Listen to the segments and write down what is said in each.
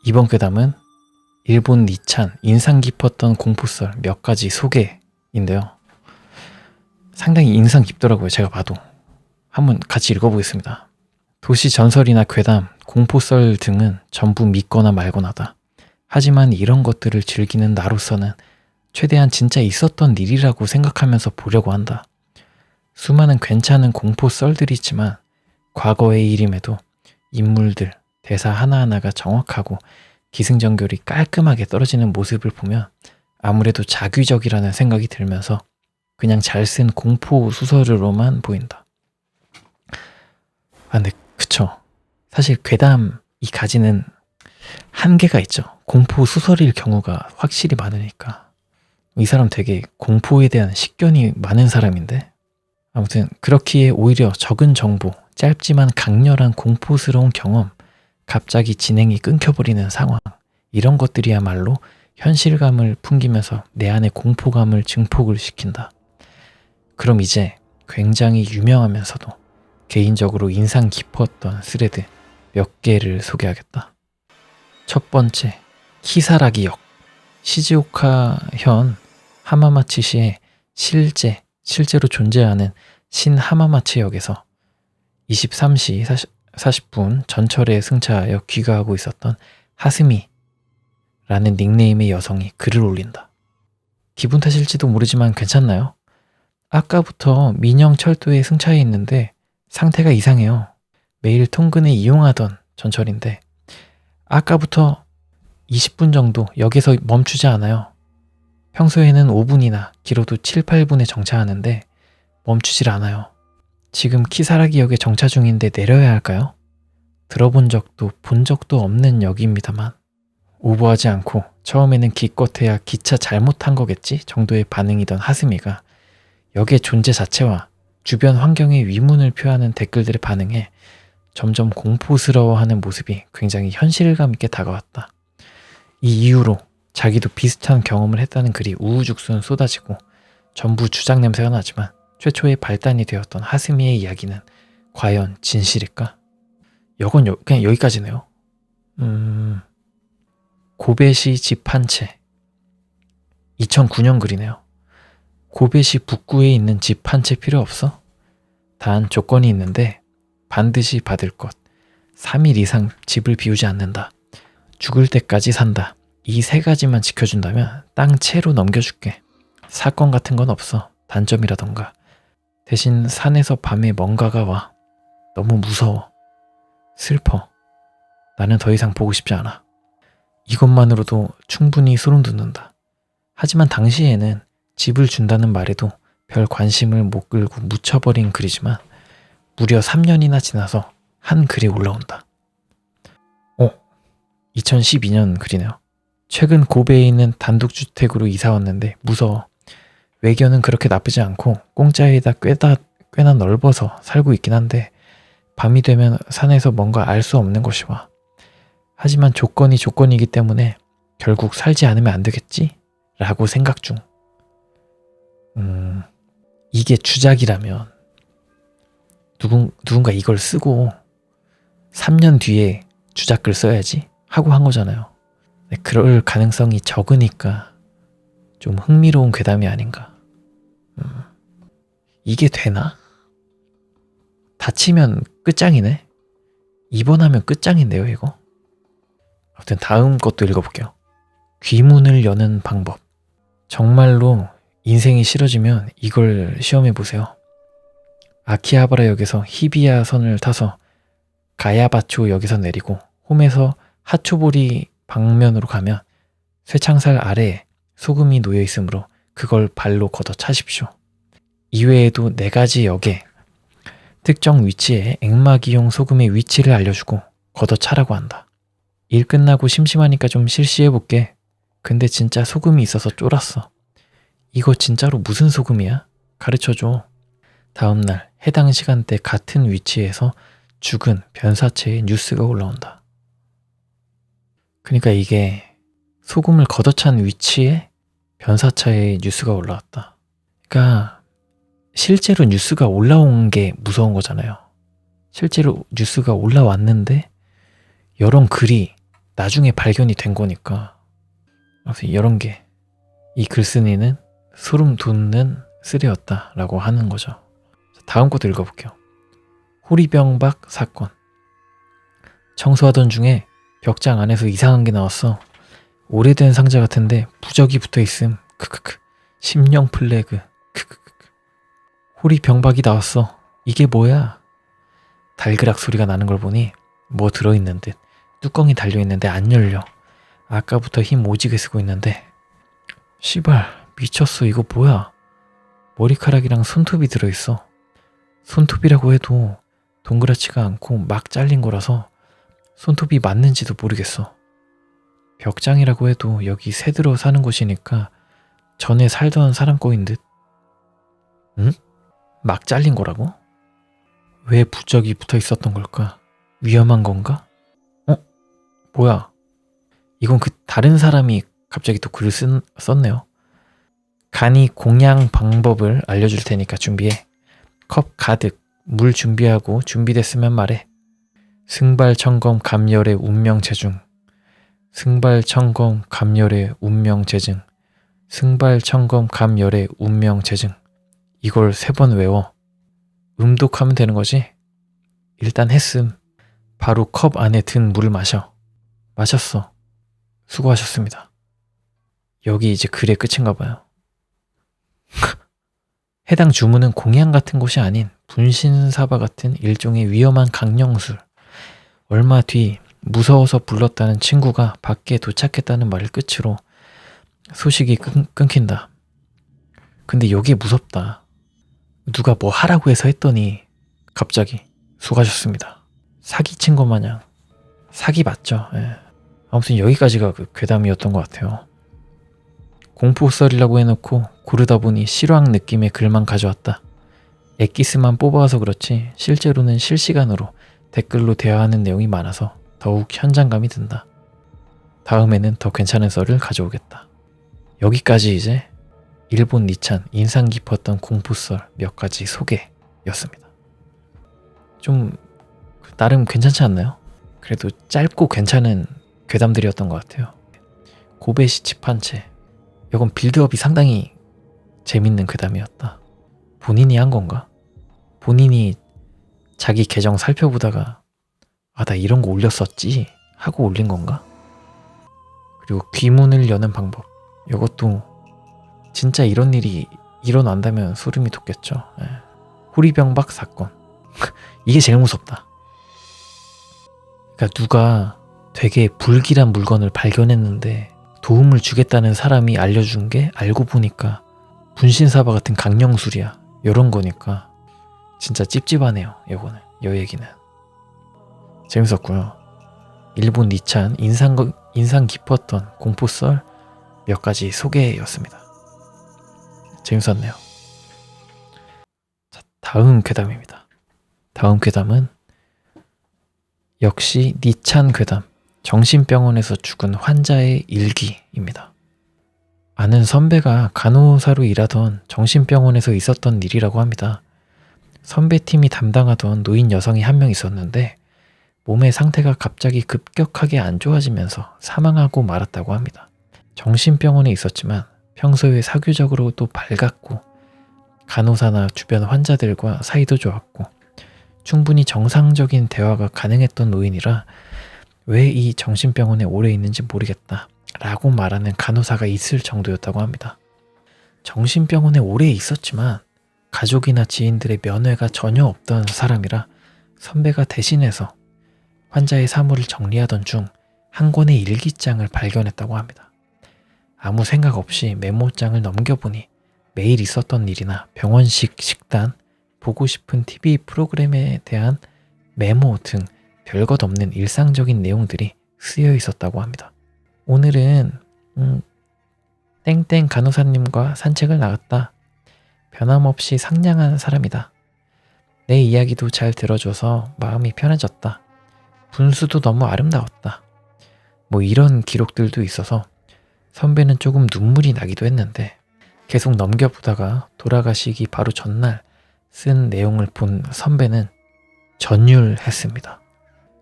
이번 괴담은 일본 니찬 인상 깊었던 공포썰 몇 가지 소개인데요. 상당히 인상 깊더라고요. 제가 봐도. 한번 같이 읽어보겠습니다. 도시 전설이나 괴담, 공포썰 등은 전부 믿거나 말거나다. 하지만 이런 것들을 즐기는 나로서는 최대한 진짜 있었던 일이라고 생각하면서 보려고 한다. 수많은 괜찮은 공포썰들이 있지만 과거의 일임에도 인물들, 대사 하나하나가 정확하고 기승전결이 깔끔하게 떨어지는 모습을 보면 아무래도 자규적이라는 생각이 들면서 그냥 잘 쓴 공포 소설으로만 보인다. 근데 그쵸. 사실 괴담이 가지는 한계가 있죠. 공포 소설일 경우가 확실히 많으니까. 이 사람 되게 공포에 대한 식견이 많은 사람인데, 아무튼 그렇기에 오히려 적은 정보, 짧지만 강렬한 공포스러운 경험, 갑자기 진행이 끊겨버리는 상황, 이런 것들이야말로 현실감을 풍기면서 내 안의 공포감을 증폭을 시킨다. 그럼 이제 굉장히 유명하면서도 개인적으로 인상 깊었던 스레드 몇 개를 소개하겠다. 첫 번째, 키사라기역. 시즈오카현 하마마치시의 실제로 존재하는 신하마마치역에서 23시 40분 전철에 승차하여 귀가하고 있었던 하스미라는 닉네임의 여성이 글을 올린다. 기분 탓일지도 모르지만 괜찮나요? 아까부터 민영철도에 승차해 있는데 상태가 이상해요. 매일 통근에 이용하던 전철인데 아까부터 20분 정도 역에서 멈추지 않아요. 평소에는 5분이나 길어도 7, 8분에 정차하는데 멈추질 않아요. 지금 키사라기역에 정차 중인데 내려야 할까요? 들어본 적도 본 적도 없는 역입니다만 오버하지 않고 처음에는 기껏해야 기차 잘못한 거겠지 정도의 반응이던 하스미가 역의 존재 자체와 주변 환경의 위문을 표하는 댓글들의 반응에 점점 공포스러워하는 모습이 굉장히 현실감 있게 다가왔다. 이 이후로 자기도 비슷한 경험을 했다는 글이 우후죽순 쏟아지고 전부 주작 냄새가 나지만 최초의 발단이 되었던 하스미의 이야기는 과연 진실일까? 이건 그냥 여기까지네요. 고베시 집 한 채. 2009년 글이네요. 고베시 북구에 있는 집 한 채 필요 없어? 단 조건이 있는데 반드시 받을 것. 3일 이상 집을 비우지 않는다. 죽을 때까지 산다. 이 세 가지만 지켜준다면 땅 채로 넘겨줄게. 사건 같은 건 없어. 단점이라던가. 대신 산에서 밤에 뭔가가 와. 너무 무서워. 슬퍼. 나는 더 이상 보고 싶지 않아. 이것만으로도 충분히 소름 돋는다. 하지만 당시에는 집을 준다는 말에도 별 관심을 못 끌고 묻혀버린 글이지만 무려 3년이나 지나서 한 글이 올라온다. 2012년 글이네요. 최근 고베에 있는 단독주택으로 이사 왔는데 무서워. 외견은 그렇게 나쁘지 않고 공짜에다 꽤나 넓어서 살고 있긴 한데 밤이 되면 산에서 뭔가 알 수 없는 것이 와. 하지만 조건이 조건이기 때문에 결국 살지 않으면 안 되겠지? 라고 생각 중. 이게 주작이라면 누군가 이걸 쓰고 3년 뒤에 주작글 써야지 하고 한 거잖아요. 그럴 가능성이 적으니까 좀 흥미로운 괴담이 아닌가. 이게 되나? 다치면 끝장이네? 입원하면 끝장인데요, 이거? 아무튼 다음 것도 읽어볼게요. 귀문을 여는 방법. 정말로 인생이 싫어지면 이걸 시험해보세요. 아키하바라역에서 히비야 선을 타서 가야바초 역에서 내리고 홈에서 하초보리 방면으로 가면 쇠창살 아래에 소금이 놓여 있으므로 그걸 발로 걷어 차십시오. 이외에도 4가지 역에 특정 위치에 앵마기용 소금의 위치를 알려주고 걷어 차라고 한다. 일 끝나고 심심하니까 좀 실시해볼게. 근데 진짜 소금이 있어서 쫄았어. 이거 진짜로 무슨 소금이야? 가르쳐줘. 다음날 해당 시간대 같은 위치에서 죽은 변사체의 뉴스가 올라온다. 그러니까 이게 소금을 걷어찬 위치에 변사체의 뉴스가 올라왔다. 그러니까 실제로 뉴스가 올라온 게 무서운 거잖아요. 실제로 뉴스가 올라왔는데 이런 글이 나중에 발견이 된 거니까. 그래서 이런 게 이 글쓴이는 소름 돋는 쓰레였다라고 하는 거죠. 다음 것도 읽어볼게요. 호리병박 사건. 청소하던 중에 벽장 안에서 이상한 게 나왔어. 오래된 상자 같은데 부적이 붙어있음. 크크크. 심령 플래그. 크크크. 호리병박이 나왔어. 이게 뭐야? 달그락 소리가 나는 걸 보니 뭐 들어있는 듯. 뚜껑이 달려있는데 안 열려. 아까부터 힘 오지게 쓰고 있는데. 씨발 미쳤어. 이거 뭐야? 머리카락이랑 손톱이 들어있어. 손톱이라고 해도 동그랗지가 않고 막 잘린 거라서 손톱이 맞는지도 모르겠어. 벽장이라고 해도 여기 새들어 사는 곳이니까 전에 살던 사람 거인 듯. 응? 막 잘린 거라고? 왜 부적이 붙어 있었던 걸까? 위험한 건가? 뭐야? 이건 그 다른 사람이 갑자기 또 글을 썼네요. 간이 공양 방법을 알려줄 테니까 준비해. 컵 가득 물 준비하고 준비됐으면 말해. 승발청검 감열의 운명체중. 승발청검 감열의 운명체증. 승발청검 감열의 운명체증. 이걸 3번 외워. 음독하면 되는 거지? 일단 했음. 바로 컵 안에 든 물을 마셔. 마셨어. 수고하셨습니다. 여기 이제 글의 끝인가 봐요. 해당 주문은 공양 같은 곳이 아닌 분신사바 같은 일종의 위험한 강령술. 얼마 뒤 무서워서 불렀다는 친구가 밖에 도착했다는 말을 끝으로 소식이 끊긴다. 근데 여기에 무섭다. 누가 뭐 하라고 해서 했더니 갑자기 수고하셨습니다. 사기친 것 마냥. 사기 맞죠? 예. 아무튼 여기까지가 그 괴담이었던 것 같아요. 공포썰이라고 해놓고 고르다 보니 실황 느낌의 글만 가져왔다. 엑기스만 뽑아와서 그렇지 실제로는 실시간으로 댓글로 대화하는 내용이 많아서 더욱 현장감이 든다. 다음에는 더 괜찮은 썰을 가져오겠다. 여기까지 이제 일본 니찬 인상 깊었던 공포썰 몇 가지 소개였습니다. 좀 나름 괜찮지 않나요? 그래도 짧고 괜찮은 괴담들이었던 것 같아요. 고베시 치판체. 이건 빌드업이 상당히 재밌는 괴담이었다. 본인이 한 건가? 본인이 자기 계정 살펴보다가 나 이런 거 올렸었지 하고 올린 건가? 그리고 귀문을 여는 방법. 이것도 진짜 이런 일이 일어난다면 소름이 돋겠죠. 예. 호리병박 사건. 이게 제일 무섭다. 그러니까 누가 되게 불길한 물건을 발견했는데 도움을 주겠다는 사람이 알려준 게 알고 보니까 분신사바 같은 강령술이야. 이런 거니까 진짜 찝찝하네요. 요거는 요 얘기는 재밌었고요. 일본 니찬 인상 깊었던 공포썰 몇 가지 소개였습니다. 재밌었네요. 자, 다음 괴담입니다. 다음 괴담은 역시 니찬 괴담. 정신병원에서 죽은 환자의 일기입니다. 아는 선배가 간호사로 일하던 정신병원에서 있었던 일이라고 합니다. 선배팀이 담당하던 노인 여성이 한 명 있었는데 몸의 상태가 갑자기 급격하게 안 좋아지면서 사망하고 말았다고 합니다. 정신병원에 있었지만 평소에 사교적으로도 밝았고 간호사나 주변 환자들과 사이도 좋았고 충분히 정상적인 대화가 가능했던 노인이라 왜 이 정신병원에 오래 있는지 모르겠다 라고 말하는 간호사가 있을 정도였다고 합니다. 정신병원에 오래 있었지만 가족이나 지인들의 면회가 전혀 없던 사람이라 선배가 대신해서 환자의 사물을 정리하던 중 한 권의 일기장을 발견했다고 합니다. 아무 생각 없이 메모장을 넘겨보니 매일 있었던 일이나 병원식 식단, 보고 싶은 TV 프로그램에 대한 메모 등 별것 없는 일상적인 내용들이 쓰여 있었다고 합니다. 오늘은 땡땡 간호사님과 산책을 나갔다. 변함없이 상냥한 사람이다. 내 이야기도 잘 들어줘서 마음이 편해졌다. 분수도 너무 아름다웠다. 뭐 이런 기록들도 있어서 선배는 조금 눈물이 나기도 했는데 계속 넘겨보다가 돌아가시기 바로 전날 쓴 내용을 본 선배는 전율했습니다.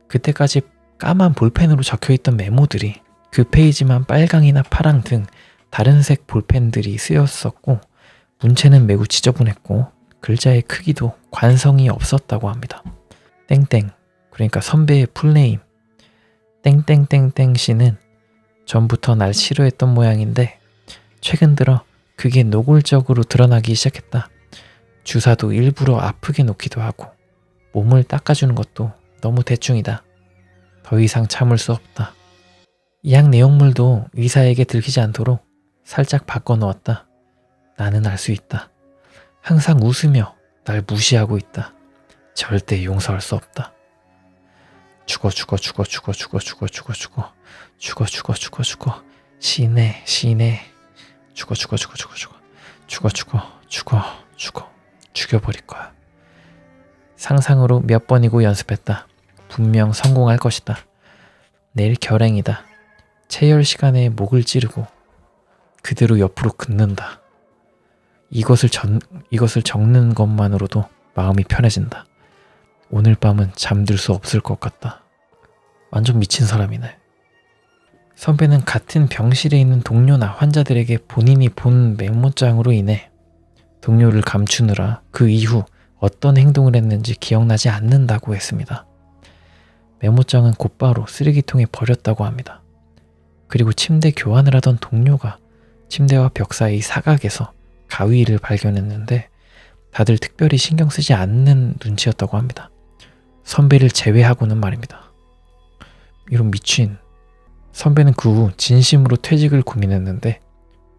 그때까지 까만 볼펜으로 적혀있던 메모들이 그 페이지만 빨강이나 파랑 등 다른 색 볼펜들이 쓰였었고 문체는 매우 지저분했고 글자의 크기도 관성이 없었다고 합니다. 땡땡, 그러니까 선배의 풀네임 땡땡땡땡 씨는 전부터 날 싫어했던 모양인데 최근 들어 그게 노골적으로 드러나기 시작했다. 주사도 일부러 아프게 놓기도 하고 몸을 닦아주는 것도 너무 대충이다. 더 이상 참을 수 없다. 약 내용물도 의사에게 들키지 않도록 살짝 바꿔놓았다. 나는 알 수 있다. 항상 웃으며 날 무시하고 있다. 절대 용서할 수 없다. 죽어 시네 죽여버릴 거야. 상상으로 몇 번이고 연습했다. 분명 성공할 것이다. 내일 결행이다. 체열 시간에 목을 찌르고 그대로 옆으로 긋는다. 이것을 적는 것만으로도 마음이 편해진다. 오늘 밤은 잠들 수 없을 것 같다. 완전 미친 사람이네. 선배는 같은 병실에 있는 동료나 환자들에게 본인이 본 메모장으로 인해 동료를 감추느라 그 이후 어떤 행동을 했는지 기억나지 않는다고 했습니다. 메모장은 곧바로 쓰레기통에 버렸다고 합니다. 그리고 침대 교환을 하던 동료가 침대와 벽 사이 사각에서 가위를 발견했는데 다들 특별히 신경 쓰지 않는 눈치였다고 합니다. 선배를 제외하고는 말입니다. 이런 미친. 선배는 그 후 진심으로 퇴직을 고민했는데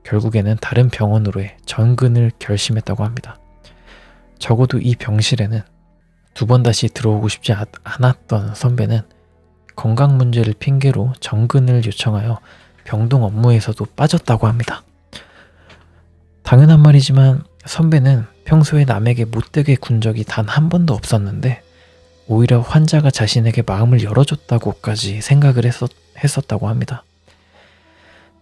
결국에는 다른 병원으로의 전근을 결심했다고 합니다. 적어도 이 병실에는 두 번 다시 들어오고 싶지 않았던 선배는 건강 문제를 핑계로 전근을 요청하여 병동 업무에서도 빠졌다고 합니다. 당연한 말이지만 선배는 평소에 남에게 못되게 군 적이 단 한 번도 없었는데 오히려 환자가 자신에게 마음을 열어줬다고까지 생각을 했었다고 합니다.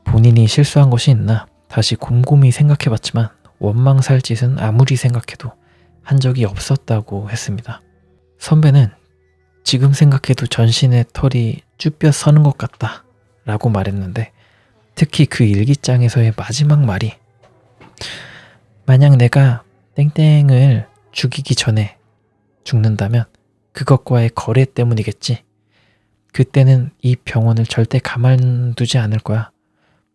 본인이 실수한 것이 있나 다시 곰곰이 생각해봤지만 원망살 짓은 아무리 생각해도 한 적이 없었다고 했습니다. 선배는 지금 생각해도 전신의 털이 쭈뼛 서는 것 같다 라고 말했는데 특히 그 일기장에서의 마지막 말이 만약 내가 땡땡을 죽이기 전에 죽는다면 그것과의 거래 때문이겠지. 그때는 이 병원을 절대 가만두지 않을 거야.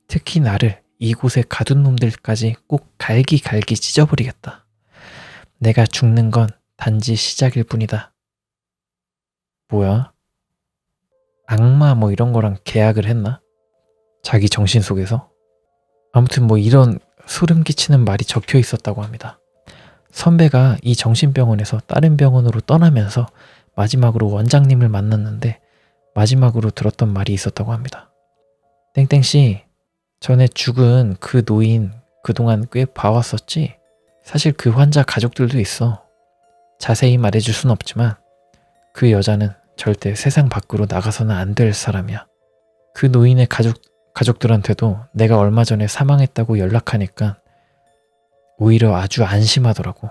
특히 나를 이곳에 가둔 놈들까지 꼭 갈기 찢어버리겠다. 내가 죽는 건 단지 시작일 뿐이다. 뭐야? 악마 뭐 이런 거랑 계약을 했나? 자기 정신 속에서? 아무튼 뭐 이런 소름 끼치는 말이 적혀 있었다고 합니다. 선배가 이 정신병원에서 다른 병원으로 떠나면서 마지막으로 원장님을 만났는데 마지막으로 들었던 말이 있었다고 합니다. 땡땡씨, 전에 죽은 그 노인 그동안 꽤 봐왔었지? 사실 그 환자 가족들도 있어. 자세히 말해줄 순 없지만 그 여자는 절대 세상 밖으로 나가서는 안 될 사람이야. 그 노인의 가족들한테도 내가 얼마 전에 사망했다고 연락하니까 오히려 아주 안심하더라고.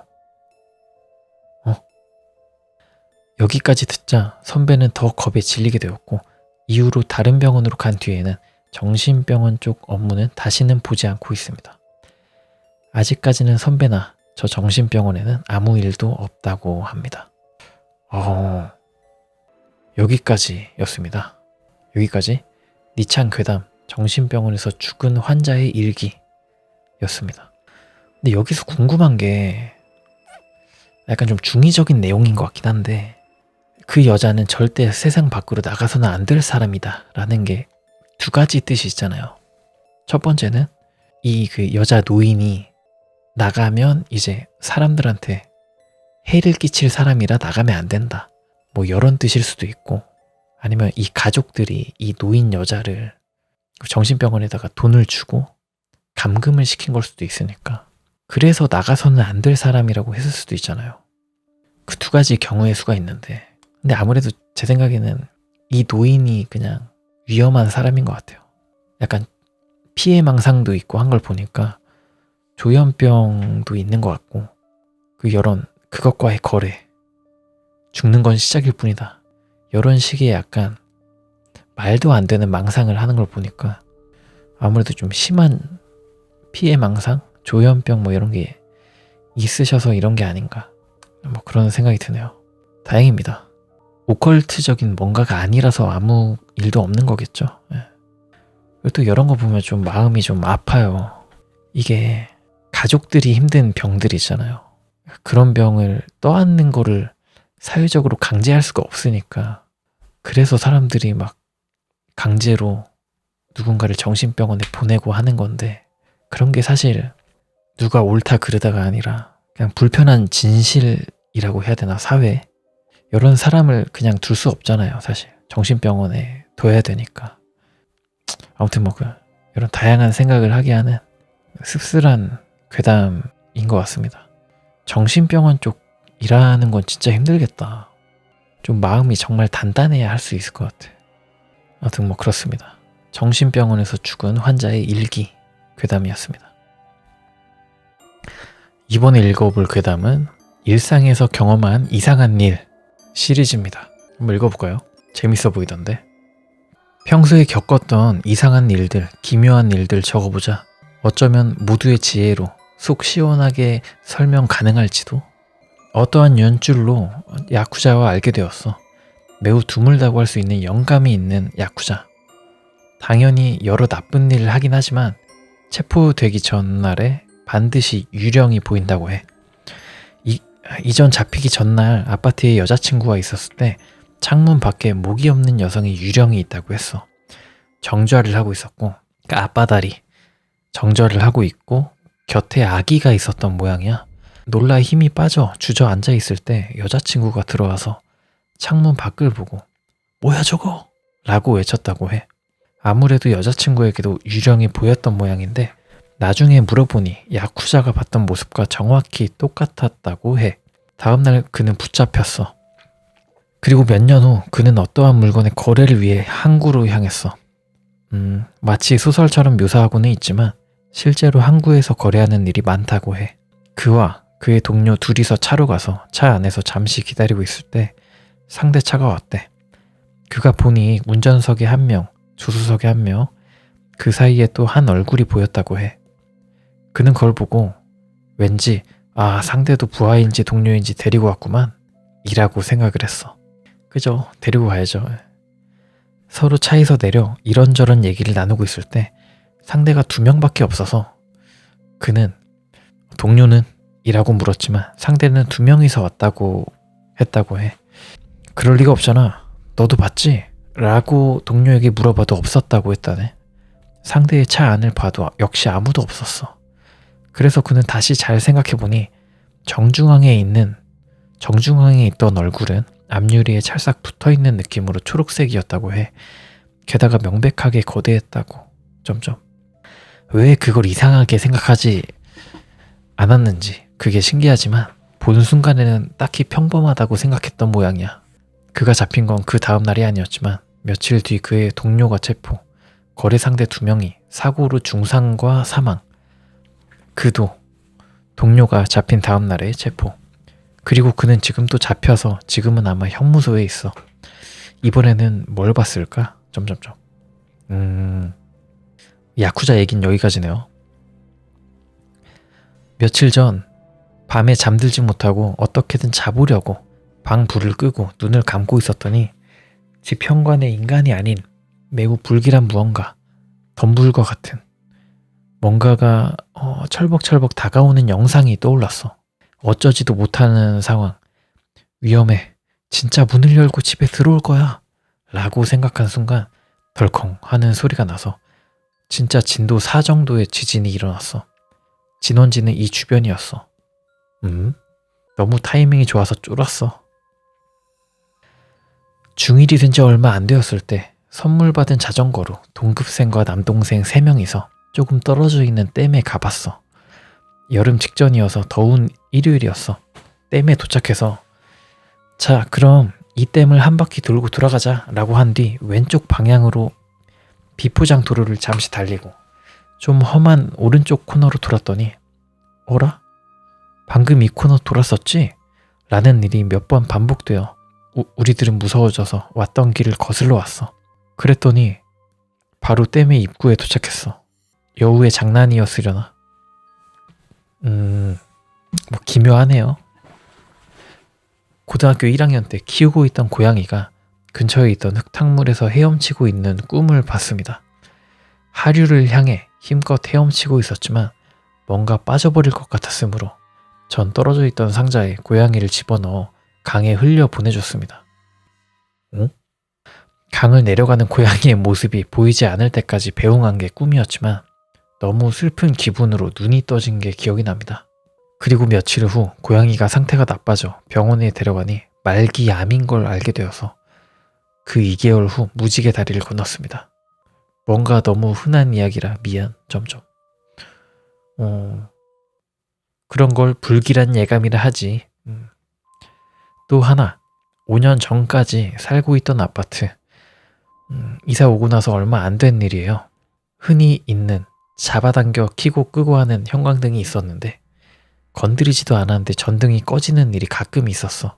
여기까지 듣자 선배는 더 겁에 질리게 되었고 이후로 다른 병원으로 간 뒤에는 정신병원 쪽 업무는 다시는 보지 않고 있습니다. 아직까지는 선배나 저 정신병원에는 아무 일도 없다고 합니다. 여기까지였습니다. 여기까지 니창 괴담 정신병원에서 죽은 환자의 일기였습니다. 근데 여기서 궁금한 게 약간 좀 중의적인 내용인 것 같긴 한데 그 여자는 절대 세상 밖으로 나가서는 안 될 사람이다 라는 게 두 가지 뜻이 있잖아요. 첫 번째는 이 그 여자 노인이 나가면 이제 사람들한테 해를 끼칠 사람이라 나가면 안 된다. 뭐 이런 뜻일 수도 있고 아니면 이 가족들이 이 노인 여자를 정신병원에다가 돈을 주고 감금을 시킨 걸 수도 있으니까 그래서 나가서는 안 될 사람이라고 했을 수도 있잖아요. 그 두 가지 경우의 수가 있는데 근데 아무래도 제 생각에는 이 노인이 그냥 위험한 사람인 것 같아요. 약간 피해망상도 있고 한 걸 보니까 조현병도 있는 것 같고 그것과의 거래 죽는 건 시작일 뿐이다. 이런 식의 약간 말도 안 되는 망상을 하는 걸 보니까 아무래도 좀 심한 피해 망상, 조현병 뭐 이런 게 있으셔서 이런 게 아닌가 뭐 그런 생각이 드네요. 다행입니다. 오컬트적인 뭔가가 아니라서 아무 일도 없는 거겠죠. 예. 그리고 또 이런 거 보면 좀 마음이 좀 아파요. 이게 가족들이 힘든 병들이잖아요. 그런 병을 떠안는 거를 사회적으로 강제할 수가 없으니까 그래서 사람들이 막 강제로 누군가를 정신병원에 보내고 하는 건데 그런 게 사실 누가 옳다 그르다가 아니라 그냥 불편한 진실이라고 해야 되나 사회에 이런 사람을 그냥 둘 수 없잖아요. 사실 정신병원에 둬야 되니까 아무튼 뭐 이런 다양한 생각을 하게 하는 씁쓸한 괴담인 것 같습니다. 정신병원 쪽 일하는 건 진짜 힘들겠다. 좀 마음이 정말 단단해야 할 수 있을 것 같아. 아무튼 뭐 그렇습니다. 정신병원에서 죽은 환자의 일기 괴담이었습니다. 이번에 읽어볼 괴담은 일상에서 경험한 이상한 일 시리즈입니다. 한번 읽어볼까요? 재밌어 보이던데. 평소에 겪었던 이상한 일들, 기묘한 일들 적어보자. 어쩌면 모두의 지혜로 속 시원하게 설명 가능할지도. 어떠한 연줄로 야쿠자와 알게 되었어. 매우 드물다고 할 수 있는 영감이 있는 야쿠자. 당연히 여러 나쁜 일을 하긴 하지만 체포되기 전날에 반드시 유령이 보인다고 해. 이전 잡히기 전날 아파트에 여자친구가 있었을 때 창문 밖에 목이 없는 여성의 유령이 있다고 했어. 정좌를 하고 있었고, 그러니까 앞바다리 정좌를 하고 있고 곁에 아기가 있었던 모양이야. 놀라 힘이 빠져 주저앉아 있을 때 여자친구가 들어와서 창문 밖을 보고 뭐야 저거? 라고 외쳤다고 해. 아무래도 여자친구에게도 유령이 보였던 모양인데 나중에 물어보니 야쿠자가 봤던 모습과 정확히 똑같았다고 해. 다음날 그는 붙잡혔어. 그리고 몇 년 후 그는 어떠한 물건의 거래를 위해 항구로 향했어. 마치 소설처럼 묘사하고는 있지만 실제로 항구에서 거래하는 일이 많다고 해. 그와 그의 동료 둘이서 차로 가서 차 안에서 잠시 기다리고 있을 때 상대 차가 왔대. 그가 보니 운전석에 한 명, 조수석에 한 명, 그 사이에 또 한 얼굴이 보였다고 해. 그는 그걸 보고 왠지 상대도 부하인지 동료인지 데리고 왔구만 이라고 생각을 했어. 그죠? 데리고 가야죠. 서로 차에서 내려 이런저런 얘기를 나누고 있을 때 상대가 2명밖에 없어서 그는 동료는? 이라고 물었지만 상대는 2명이서 왔다고 했다고 해. 그럴 리가 없잖아. 너도 봤지? 라고 동료에게 물어봐도 없었다고 했다네. 상대의 차 안을 봐도 역시 아무도 없었어. 그래서 그는 다시 잘 생각해보니 정중앙에 있던 얼굴은 앞유리에 찰싹 붙어있는 느낌으로 초록색이었다고 해. 게다가 명백하게 거대했다고. 왜 그걸 이상하게 생각하지 않았는지 그게 신기하지만 보는 순간에는 딱히 평범하다고 생각했던 모양이야. 그가 잡힌 건 그 다음 날이 아니었지만 며칠 뒤 그의 동료가 체포. 거래 상대 2명이 사고로 중상과 사망. 그도 동료가 잡힌 다음 날에 체포. 그리고 그는 지금 또 잡혀서 지금은 아마 형무소에 있어. 이번에는 뭘 봤을까? 야쿠자 얘긴 여기까지네요. 며칠 전 밤에 잠들지 못하고 어떻게든 자보려고 방 불을 끄고 눈을 감고 있었더니 집 현관에 인간이 아닌 매우 불길한 무언가, 덤불과 같은 뭔가가 철벅철벅 다가오는 영상이 떠올랐어. 어쩌지도 못하는 상황. 위험해. 진짜 문을 열고 집에 들어올 거야. 라고 생각한 순간 덜컹 하는 소리가 나서 진짜 진도 4 정도의 지진이 일어났어. 진원지는 이 주변이었어. 너무 타이밍이 좋아서 쫄았어. 중1이 된 지 얼마 안 되었을 때 선물 받은 자전거로 동급생과 남동생 3명이서 조금 떨어져 있는 댐에 가봤어. 여름 직전이어서 더운 일요일이었어. 댐에 도착해서 자, 그럼 이 댐을 한 바퀴 돌고 돌아가자 라고 한 뒤 왼쪽 방향으로 비포장 도로를 잠시 달리고 좀 험한 오른쪽 코너로 돌았더니 어라? 방금 이 코너 돌았었지? 라는 일이 몇 번 반복되어 우리들은 무서워져서 왔던 길을 거슬러 왔어. 그랬더니 바로 댐의 입구에 도착했어. 여우의 장난이었으려나? 뭐 기묘하네요. 고등학교 1학년 때 키우고 있던 고양이가 근처에 있던 흙탕물에서 헤엄치고 있는 꿈을 봤습니다. 하류를 향해 힘껏 헤엄치고 있었지만 뭔가 빠져버릴 것 같았으므로 전 떨어져 있던 상자에 고양이를 집어넣어 강에 흘려 보내줬습니다. 어? 강을 내려가는 고양이의 모습이 보이지 않을 때까지 배웅한 게 꿈이었지만 너무 슬픈 기분으로 눈이 떠진 게 기억이 납니다. 그리고 며칠 후 고양이가 상태가 나빠져 병원에 데려가니 말기암인 걸 알게 되어서 그 2개월 후 무지개 다리를 건넜습니다. 뭔가 너무 흔한 이야기라 미안. 그런 걸 불길한 예감이라 하지. 또 하나, 5년 전까지 살고 있던 아파트. 이사 오고 나서 얼마 안 된 일이에요. 흔히 있는 잡아당겨 켜고 끄고 하는 형광등이 있었는데 건드리지도 않았는데 전등이 꺼지는 일이 가끔 있었어.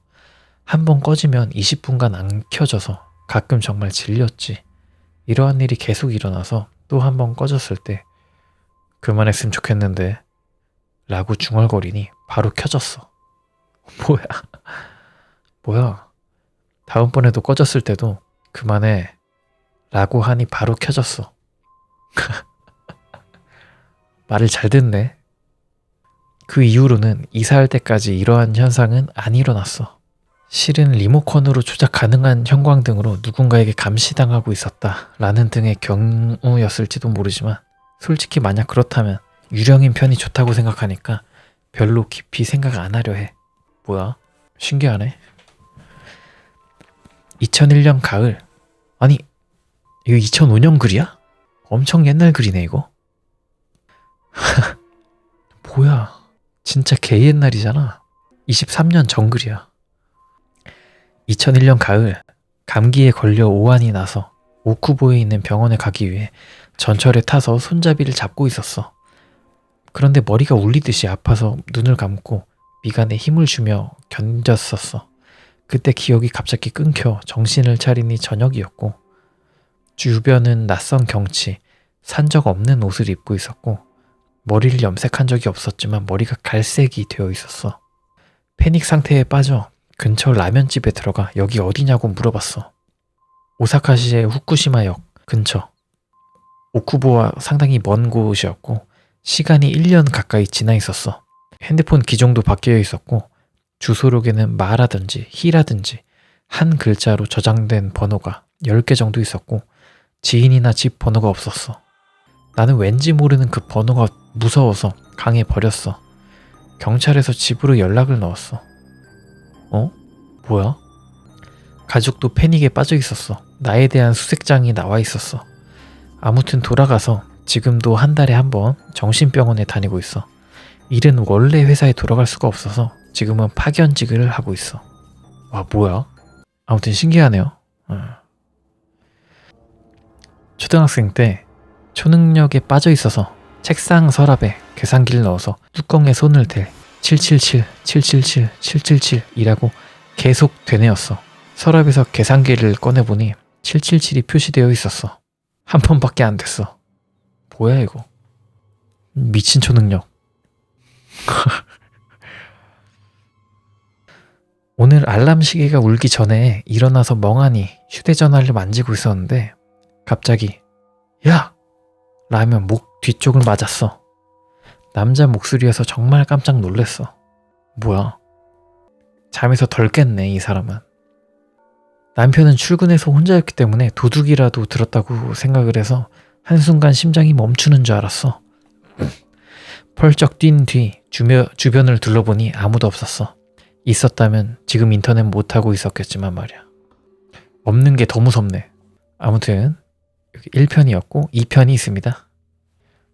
한번 꺼지면 20분간 안 켜져서 가끔 정말 질렸지. 이러한 일이 계속 일어나서 또 한번 꺼졌을 때 그만했으면 좋겠는데 라고 중얼거리니 바로 켜졌어. 뭐야. 다음번에도 꺼졌을 때도 그만해 라고 하니 바로 켜졌어. 말을 잘 듣네. 그 이후로는 이사할 때까지 이러한 현상은 안 일어났어. 실은 리모컨으로 조작 가능한 형광등으로 누군가에게 감시당하고 있었다 라는 등의 경우였을지도 모르지만 솔직히 만약 그렇다면 유령인 편이 좋다고 생각하니까 별로 깊이 생각 안 하려 해. 뭐야? 신기하네. 2001년 가을. 아니, 이거 2005년 글이야? 엄청 옛날 글이네 이거. 뭐야, 진짜 개 옛날이잖아. 23년 전 글이야. 2001년 가을, 감기에 걸려 오한이 나서 오쿠보에 있는 병원에 가기 위해 전철에 타서 손잡이를 잡고 있었어. 그런데 머리가 울리듯이 아파서 눈을 감고 미간에 힘을 주며 견뎠었어. 그때 기억이 갑자기 끊겨 정신을 차리니 저녁이었고 주변은 낯선 경치, 산 적 없는 옷을 입고 있었고 머리를 염색한 적이 없었지만 머리가 갈색이 되어 있었어. 패닉 상태에 빠져 근처 라면집에 들어가 여기 어디냐고 물어봤어. 오사카시의 후쿠시마역 근처. 오쿠보와 상당히 먼 곳이었고 시간이 1년 가까이 지나 있었어. 핸드폰 기종도 바뀌어 있었고 주소록에는 마라든지 히라든지 한 글자로 저장된 번호가 10개 정도 있었고 지인이나 집 번호가 없었어. 나는 왠지 모르는 그 번호가 무서워서 강에 버렸어. 경찰에서 집으로 연락을 넣었어. 뭐야? 가족도 패닉에 빠져 있었어. 나에 대한 수색장이 나와 있었어. 아무튼 돌아가서 지금도 한 달에 한 번 정신병원에 다니고 있어. 일은 원래 회사에 돌아갈 수가 없어서 지금은 파견직을 하고 있어. 와, 뭐야? 아무튼 신기하네요. 초등학생 때 초능력에 빠져 있어서 책상 서랍에 계산기를 넣어서 뚜껑에 손을 대 777, 777, 777 이라고 계속 되뇌었어. 서랍에서 계산기를 꺼내보니 777이 표시되어 있었어. 한 번밖에 안 됐어. 뭐야 이거? 미친 초능력. 오늘 알람 시계가 울기 전에 일어나서 멍하니 휴대전화를 만지고 있었는데 갑자기 야! 라면 목 뒤쪽을 맞았어. 남자 목소리여서 정말 깜짝 놀랐어. 뭐야? 잠에서 덜 깼네 이 사람은. 남편은 출근해서 혼자였기 때문에 도둑이라도 들었다고 생각을 해서 한순간 심장이 멈추는 줄 알았어. 펄쩍 뛴 뒤 주변을 둘러보니 아무도 없었어. 있었다면 지금 인터넷 못하고 있었겠지만 말이야. 없는 게 더 무섭네. 아무튼 1편이었고 2편이 있습니다.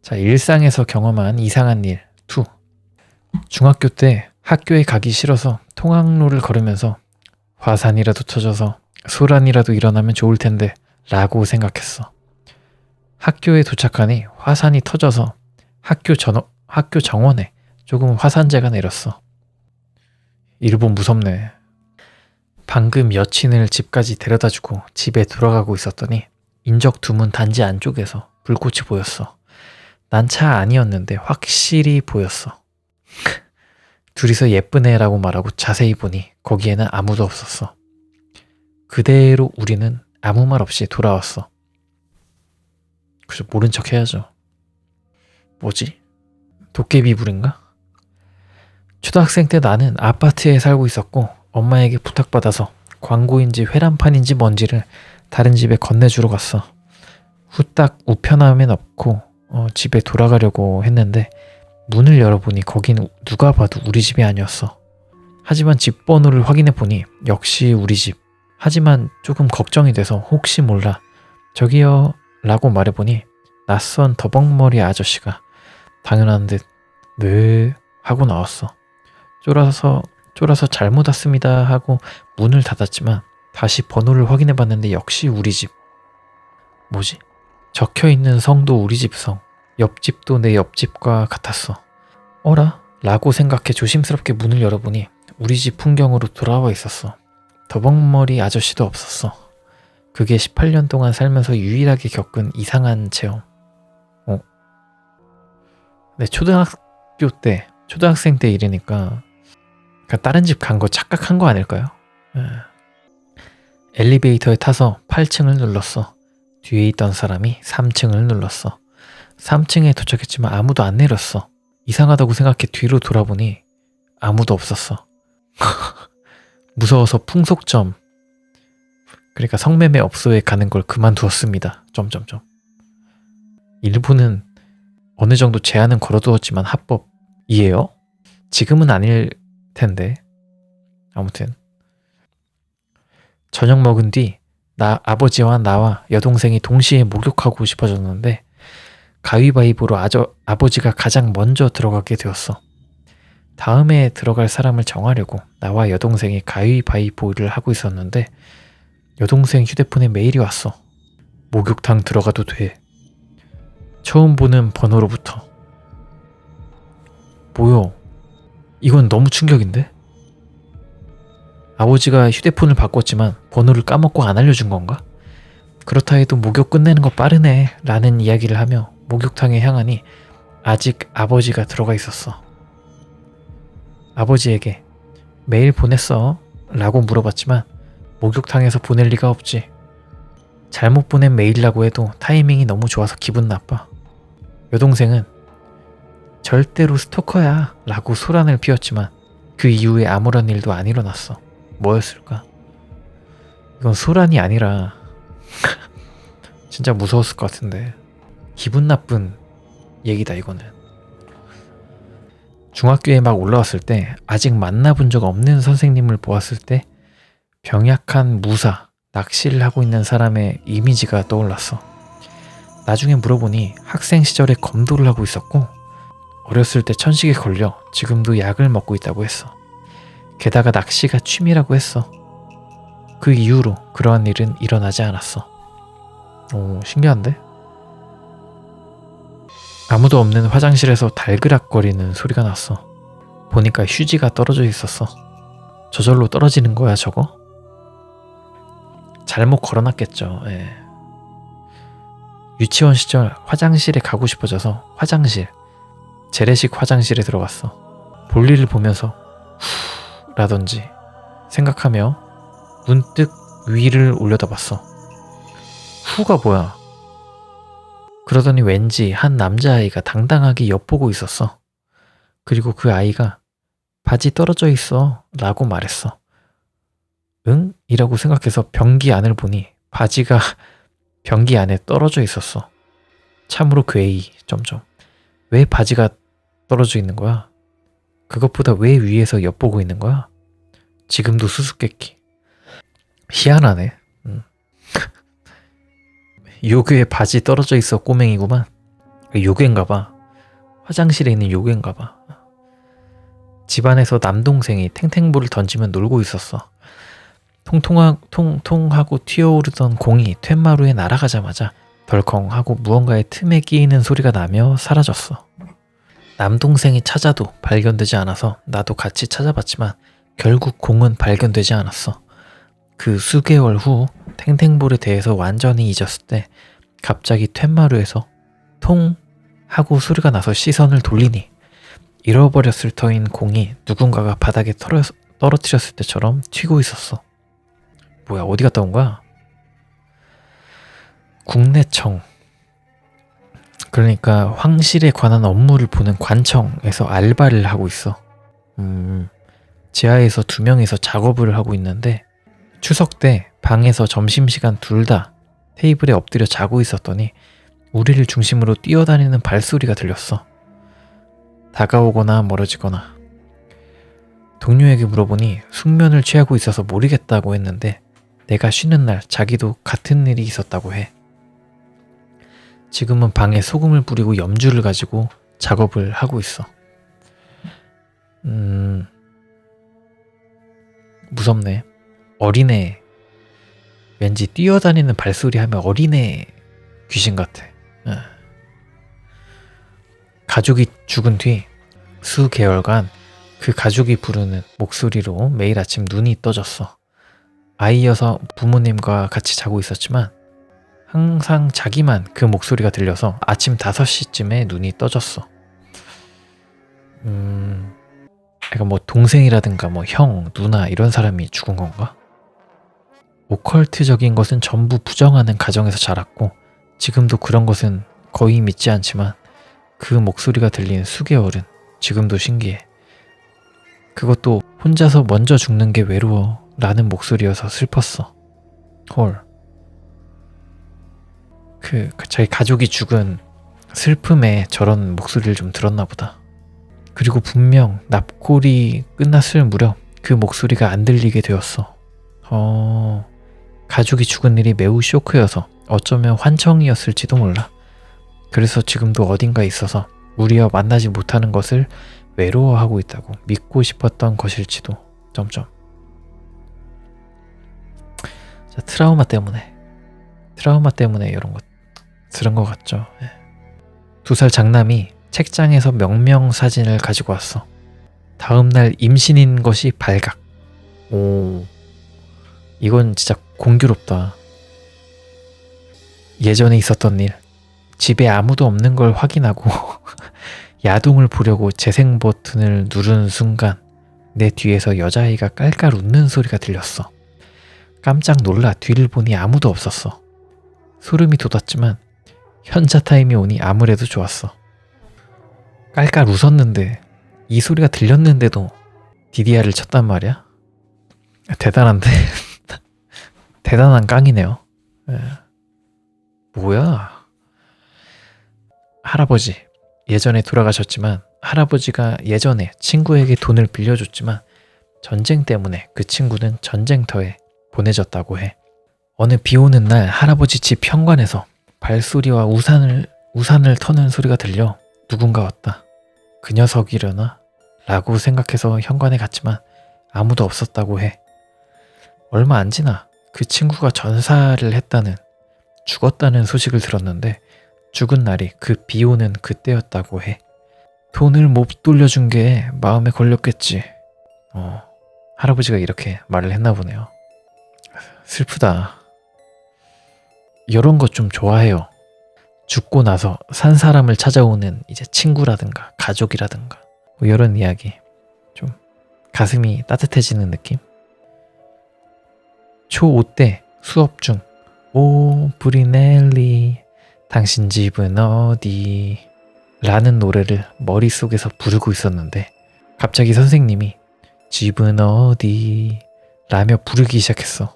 자, 일상에서 경험한 이상한 일 2. 중학교 때 학교에 가기 싫어서 통학로를 걸으면서 화산이라도 터져서 소란이라도 일어나면 좋을 텐데 라고 생각했어. 학교에 도착하니 화산이 터져서 학교 정원에 조금 화산재가 내렸어. 일본 무섭네. 방금 여친을 집까지 데려다주고 집에 돌아가고 있었더니 인적 드문 단지 안쪽에서 불꽃이 보였어. 난 차 안이었는데 확실히 보였어. 둘이서 예쁜 애라고 말하고 자세히 보니 거기에는 아무도 없었어. 그대로 우리는 아무 말 없이 돌아왔어. 그래서 모른 척 해야죠. 뭐지? 도깨비불인가? 초등학생 때 나는 아파트에 살고 있었고 엄마에게 부탁받아서 광고인지 회란판인지 뭔지를 다른 집에 건네주러 갔어. 후딱 우편함에 넣고 집에 돌아가려고 했는데 문을 열어보니 거긴 누가 봐도 우리 집이 아니었어. 하지만 집 번호를 확인해 보니 역시 우리 집. 하지만 조금 걱정이 돼서 혹시 몰라 저기요 라고 말해보니 낯선 더벅머리 아저씨가 당연한 듯 네 하고 나왔어. 쫄아서 잘못 왔습니다 하고 문을 닫았지만 다시 번호를 확인해 봤는데 역시 우리 집. 뭐지? 적혀있는 성도 우리 집 성. 옆집도 내 옆집과 같았어. 어라? 라고 생각해 조심스럽게 문을 열어보니 우리 집 풍경으로 돌아와 있었어. 더벅머리 아저씨도 없었어. 그게 18년 동안 살면서 유일하게 겪은 이상한 체험. 네, 초등학생 때 일이니까 다른 집 간 거 착각한 거 아닐까요? 엘리베이터에 타서 8층을 눌렀어. 뒤에 있던 사람이 3층을 눌렀어. 3층에 도착했지만 아무도 안 내렸어. 이상하다고 생각해 뒤로 돌아보니 아무도 없었어. 무서워서 풍속점, 그러니까 성매매 업소에 가는 걸 그만두었습니다. 일부는 어느 정도 제한은 걸어두었지만 합법이에요? 지금은 아닐 텐데. 아무튼 저녁 먹은 뒤 아버지와 나와 여동생이 동시에 목욕하고 싶어졌는데 가위바위보로 아버지가 가장 먼저 들어가게 되었어. 다음에 들어갈 사람을 정하려고 나와 여동생이 가위바위보를 하고 있었는데 여동생 휴대폰에 메일이 왔어. 목욕탕 들어가도 돼. 처음 보는 번호로부터. 뭐요? 이건 너무 충격인데? 아버지가 휴대폰을 바꿨지만 번호를 까먹고 안 알려준 건가? 그렇다 해도 목욕 끝내는 거 빠르네 라는 이야기를 하며 목욕탕에 향하니 아직 아버지가 들어가 있었어. 아버지에게 메일 보냈어? 라고 물어봤지만 목욕탕에서 보낼 리가 없지. 잘못 보낸 메일이라고 해도 타이밍이 너무 좋아서 기분 나빠. 여동생은 절대로 스토커야 라고 소란을 피웠지만 그 이후에 아무런 일도 안 일어났어. 뭐였을까? 이건 소란이 아니라 진짜 무서웠을 것 같은데. 기분 나쁜 얘기다 이거는. 중학교에 막 올라왔을 때 아직 만나본 적 없는 선생님을 보았을 때 병약한 무사, 낚시를 하고 있는 사람의 이미지가 떠올랐어. 나중에 물어보니 학생 시절에 검도를 하고 있었고 어렸을 때 천식에 걸려 지금도 약을 먹고 있다고 했어. 게다가 낚시가 취미라고 했어. 그 이후로 그러한 일은 일어나지 않았어. 오, 신기한데? 아무도 없는 화장실에서 달그락거리는 소리가 났어. 보니까 휴지가 떨어져 있었어. 저절로 떨어지는 거야 저거? 잘못 걸어놨겠죠. 예. 유치원 시절 화장실에 가고 싶어져서 재래식 화장실에 들어갔어. 볼일을 보면서 후 라던지 생각하며 문득 위를 올려다봤어. 후가 뭐야? 그러더니 왠지 한 남자아이가 당당하게 엿보고 있었어. 그리고 그 아이가 바지 떨어져 있어 라고 말했어. 응? 이라고 생각해서 변기 안을 보니 바지가 변기 안에 떨어져 있었어. 참으로 괴이... 왜 바지가 떨어져 있는 거야? 그것보다 왜 위에서 엿보고 있는 거야? 지금도 수수께끼. 희한하네. 요괴에 바지 떨어져 있어 꼬맹이구만. 요괴인가봐. 화장실에 있는 요괴인가봐. 집안에서 남동생이 탱탱볼을 던지면 놀고 있었어. 통통하고 튀어오르던 공이 툇마루에 날아가자마자 덜컹 하고 무언가의 틈에 끼이는 소리가 나며 사라졌어. 남동생이 찾아도 발견되지 않아서 나도 같이 찾아봤지만 결국 공은 발견되지 않았어. 그 수개월 후 탱탱볼에 대해서 완전히 잊었을 때 갑자기 툇마루에서 통 하고 소리가 나서 시선을 돌리니 잃어버렸을 터인 공이 누군가가 바닥에 떨어뜨렸을 때처럼 튀고 있었어. 뭐야, 어디 갔다 온 거야? 국내청, 그러니까 황실에 관한 업무를 보는 관청에서 알바를 하고 있어. 지하에서 2명이서 작업을 하고 있는데 추석 때 방에서 점심시간 둘 다 테이블에 엎드려 자고 있었더니 우리를 중심으로 뛰어다니는 발소리가 들렸어. 다가오거나 멀어지거나. 동료에게 물어보니 숙면을 취하고 있어서 모르겠다고 했는데 내가 쉬는 날 자기도 같은 일이 있었다고 해. 지금은 방에 소금을 뿌리고 염주를 가지고 작업을 하고 있어. 무섭네. 어린애. 왠지 뛰어다니는 발소리 하면 어린애 귀신 같아. 가족이 죽은 뒤 수개월간 그 가족이 부르는 목소리로 매일 아침 눈이 떠졌어. 아이여서 부모님과 같이 자고 있었지만 항상 자기만 그 목소리가 들려서 아침 5시쯤에 눈이 떠졌어. 약간 뭐 동생이라든가 뭐 형, 누나 이런 사람이 죽은 건가? 오컬트적인 것은 전부 부정하는 가정에서 자랐고 지금도 그런 것은 거의 믿지 않지만 그 목소리가 들린 수개월은 지금도 신기해. 그것도 혼자서 먼저 죽는 게 외로워 라는 목소리여서 슬펐어. 헐. 저희 가족이 죽은 슬픔에 저런 목소리를 좀 들었나 보다. 그리고 분명 납골이 끝났을 무렵 그 목소리가 안 들리게 되었어. 가족이 죽은 일이 매우 쇼크여서 어쩌면 환청이었을지도 몰라. 그래서 지금도 어딘가에 있어서 우리와 만나지 못하는 것을 외로워하고 있다고 믿고 싶었던 것일지도. 점점. 자, 트라우마 때문에 이런 것 들은 것 같죠. 2살 장남이 책장에서 명명사진을 가지고 왔어. 다음날 임신인 것이 발각. 오, 이건 진짜 공교롭다. 예전에 있었던 일, 집에 아무도 없는 걸 확인하고 야동을 보려고 재생 버튼을 누르는 순간 내 뒤에서 여자아이가 깔깔 웃는 소리가 들렸어. 깜짝 놀라 뒤를 보니 아무도 없었어. 소름이 돋았지만 현자 타임이 오니 아무래도 좋았어. 깔깔 웃었는데 이 소리가 들렸는데도 DDR을 쳤단 말이야? 대단한데? 대단한 깡이네요. 뭐야? 할아버지, 예전에 돌아가셨지만 할아버지가 예전에 친구에게 돈을 빌려줬지만 전쟁 때문에 그 친구는 전쟁터에 보내졌다고 해. 어느 비 오는 날 할아버지 집 현관에서 발소리와 우산을 터는 소리가 들려 누군가 왔다. 그 녀석이려나? 라고 생각해서 현관에 갔지만 아무도 없었다고 해. 얼마 안 지나 그 친구가 전사를 했다는, 죽었다는 소식을 들었는데 죽은 날이 그 비 오는 그때였다고 해. 돈을 못 돌려준 게 마음에 걸렸겠지. 할아버지가 이렇게 말을 했나 보네요. 슬프다. 이런 거 좀 좋아해요. 죽고 나서 산 사람을 찾아오는 이제 친구라든가 가족이라든가 뭐 이런 이야기. 좀 가슴이 따뜻해지는 느낌? 초5 때 수업 중 오 브리넬리 당신 집은 어디? 라는 노래를 머릿속에서 부르고 있었는데 갑자기 선생님이 집은 어디? 라며 부르기 시작했어.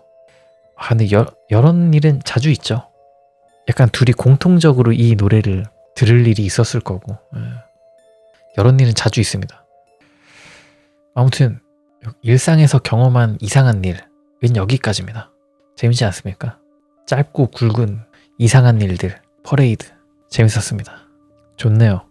근데 이런 일은 자주 있죠. 약간 둘이 공통적으로 이 노래를 들을 일이 있었을 거고 이런 일은 자주 있습니다. 아무튼 일상에서 경험한 이상한 일은 여기까지입니다. 재밌지 않습니까? 짧고 굵은 이상한 일들, 퍼레이드 재밌었습니다. 좋네요.